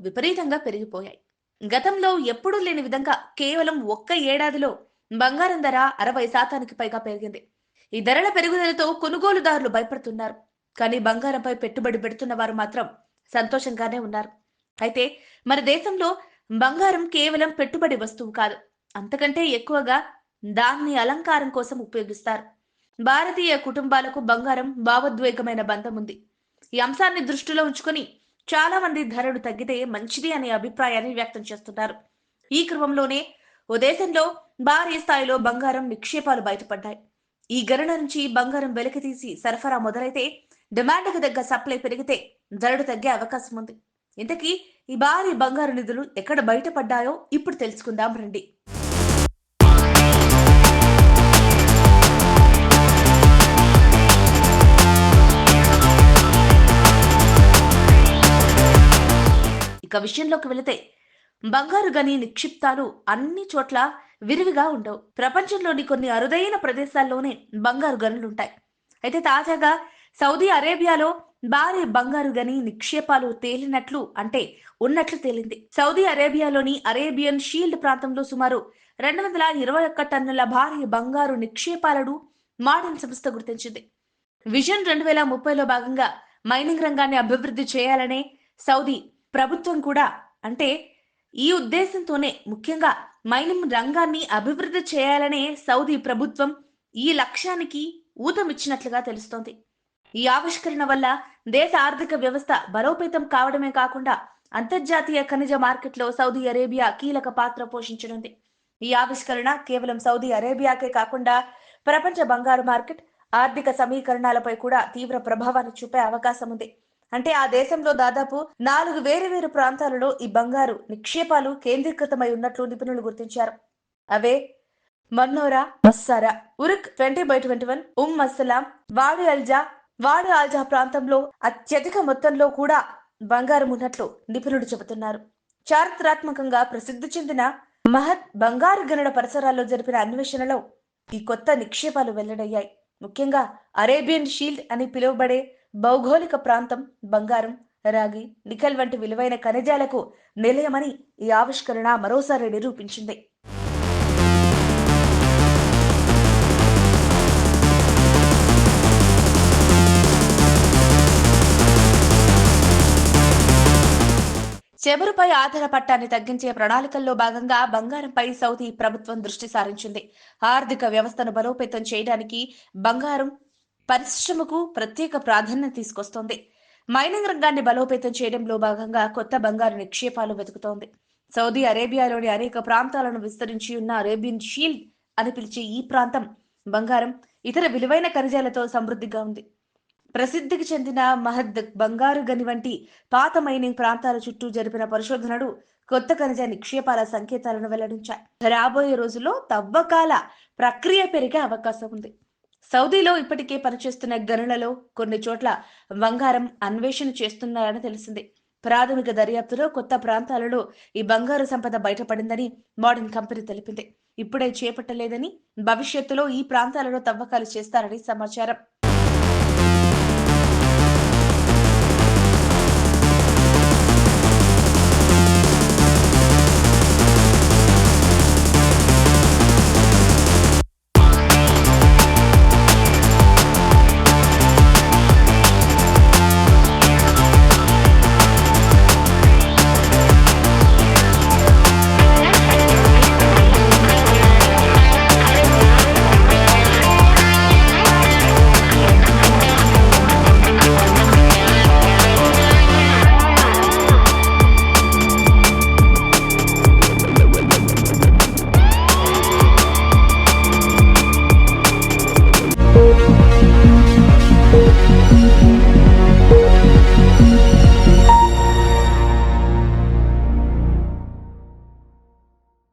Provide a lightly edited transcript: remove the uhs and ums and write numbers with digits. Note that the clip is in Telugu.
విపరీతంగా పెరిగిపోయాయి. గతంలో ఎప్పుడూ లేని విధంగా కేవలం ఒక్క ఏడాదిలో బంగారం ధర 60% పైగా పెరిగింది. ఈ ధరల పెరుగుదలతో కొనుగోలుదారులు భయపడుతున్నారు. కానీ బంగారంపై పెట్టుబడి పెడుతున్న వారు మాత్రం సంతోషంగానే ఉన్నారు. అయితే మన దేశంలో బంగారం కేవలం పెట్టుబడి వస్తువు కాదు. అంతకంటే ఎక్కువగా దాన్ని అలంకారం కోసం ఉపయోగిస్తారు. భారతీయ కుటుంబాలకు బంగారం భావోద్వేగమైన బంధం ఉంది. ఈ అంశాన్ని దృష్టిలో ఉంచుకొని చాలా మంది ధరలు తగ్గితే మంచిది అనే అభిప్రాయాన్ని వ్యక్తం చేస్తున్నారు. ఈ క్రమంలోనే ఓ దేశంలో భారీ స్థాయిలో బంగారం నిక్షేపాలు బయటపడ్డాయి. ఈ గణన నుంచి బంగారం వెలికి తీసి సరఫరా మొదలైతే డిమాండ్కు తగ్గ సప్లై పెరిగితే ధరలు తగ్గే అవకాశం ఉంది. ఇంతకీ ఈ భారీ బంగారు నిధులు ఎక్కడ బయటపడ్డాయో ఇప్పుడు తెలుసుకుందాం రండి. ఇక విషయంలోకి వెళితే బంగారు గని నిక్షిప్తాలు అన్ని చోట్ల విరివిగా ఉండవు. ప్రపంచంలోని కొన్ని అరుదైన ప్రదేశాల్లోనే బంగారు గనులుంటాయి. అయితే తాజాగా సౌదీ అరేబియాలో భారీ బంగారు గని నిక్షేపాలు ఉన్నట్లు తేలింది. సౌదీ అరేబియాలోని అరేబియన్ షీల్డ్ ప్రాంతంలో సుమారు 221 టన్నుల భారీ బంగారు నిక్షేపాలను మాడెన్ సంస్థ గుర్తించింది. విజన్ 2030లో భాగంగా మైనింగ్ రంగాన్ని అభివృద్ధి చేయాలనే సౌదీ ప్రభుత్వం కూడా అంటే ఈ ఉద్దేశంతోనే ముఖ్యంగా మైనింగ్ రంగాన్ని అభివృద్ధి చేయాలనే సౌదీ ప్రభుత్వం ఈ లక్ష్యానికి ఊతమిచ్చినట్లుగా తెలుస్తోంది. ఈ ఆవిష్కరణ వల్ల దేశ ఆర్థిక వ్యవస్థ బలోపేతం కావడమే కాకుండా అంతర్జాతీయ ఖనిజ మార్కెట్లో సౌదీ అరేబియా కీలక పాత్ర పోషించనుంది. ఈ ఆవిష్కరణ కేవలం సౌదీ అరేబియాకే కాకుండా ప్రపంచ బంగారు మార్కెట్ ఆర్థిక సమీకరణాలపై కూడా తీవ్ర ప్రభావాన్ని చూపే అవకాశం ఉంది. అంటే ఆ దేశంలో దాదాపు 4 వేరు ప్రాంతాలలో ఈ బంగారు నిక్షేపాలు కేంద్రీకృతమై ఉన్నట్లు నిపుణులు గుర్తించారు. అవే మన్నోరా, మస్సారా, ఉరుక్ 20/21, మస్సలాం, వాడి అల్జా ప్రాంతంలో అత్యధిక మొత్తంలో కూడా బంగారం ఉన్నట్లు నిపుణులు చెబుతున్నారు. చారిత్రాత్మకంగా ప్రసిద్ధి చెందిన మహత్ బంగారు గనుల పరిసరాల్లో జరిపిన అన్వేషణలో ఈ కొత్త నిక్షేపాలు వెల్లడయ్యాయి. ముఖ్యంగా అరేబియన్ షీల్డ్ అని పిలువబడే భౌగోళిక ప్రాంతం బంగారం, రాగి, నికెల్ వంటి విలువైన ఖనిజాలకు నిలయమని ఈ ఆవిష్కరణ మరోసారి నిరూపించింది. చెబురుపై ఆధార పట్టాన్ని తగ్గించే ప్రణాళికల్లో భాగంగా బంగారంపై సౌదీ ప్రభుత్వం దృష్టి సారించింది. ఆర్థిక వ్యవస్థను బలోపేతం చేయడానికి బంగారం పరిశ్రమకు ప్రత్యేక ప్రాధాన్యత తీసుకొస్తోంది. మైనింగ్ రంగాన్ని బలోపేతం చేయడంలో భాగంగా కొత్త బంగారు నిక్షేపాలు వెతుకుతోంది. సౌదీ అరేబియాలోని అనేక ప్రాంతాలను విస్తరించి ఉన్న అరేబియన్ షీల్డ్ అని పిలిచే ఈ ప్రాంతం బంగారం, ఇతర విలువైన ఖనిజాలతో సమృద్ధిగా ఉంది. ప్రసిద్ధికి చెందిన మహద్ బంగారు గని వంటి పాత మైనింగ్ ప్రాంతాల చుట్టూ జరిపిన పరిశోధనలు కొత్త ఖనిజ నిక్షేపాల సంకేతాలను వెల్లడించాయి. రాబోయే రోజుల్లో తవ్వకాల ప్రక్రియ పెరిగే అవకాశం ఉంది. సౌదీలో ఇప్పటికే పనిచేస్తున్న గనులలో కొన్ని చోట్ల బంగారం అన్వేషణ చేస్తున్నారని తెలిసింది. ప్రాథమిక దర్యాప్తులో కొత్త ప్రాంతాలలో ఈ బంగారు సంపద బయటపడిందని మోడర్న్ కంపెనీ తెలిపింది. ఇప్పుడే చేపట్టలేదని భవిష్యత్తులో ఈ ప్రాంతాలలో తవ్వకాలు చేస్తారని సమాచారం.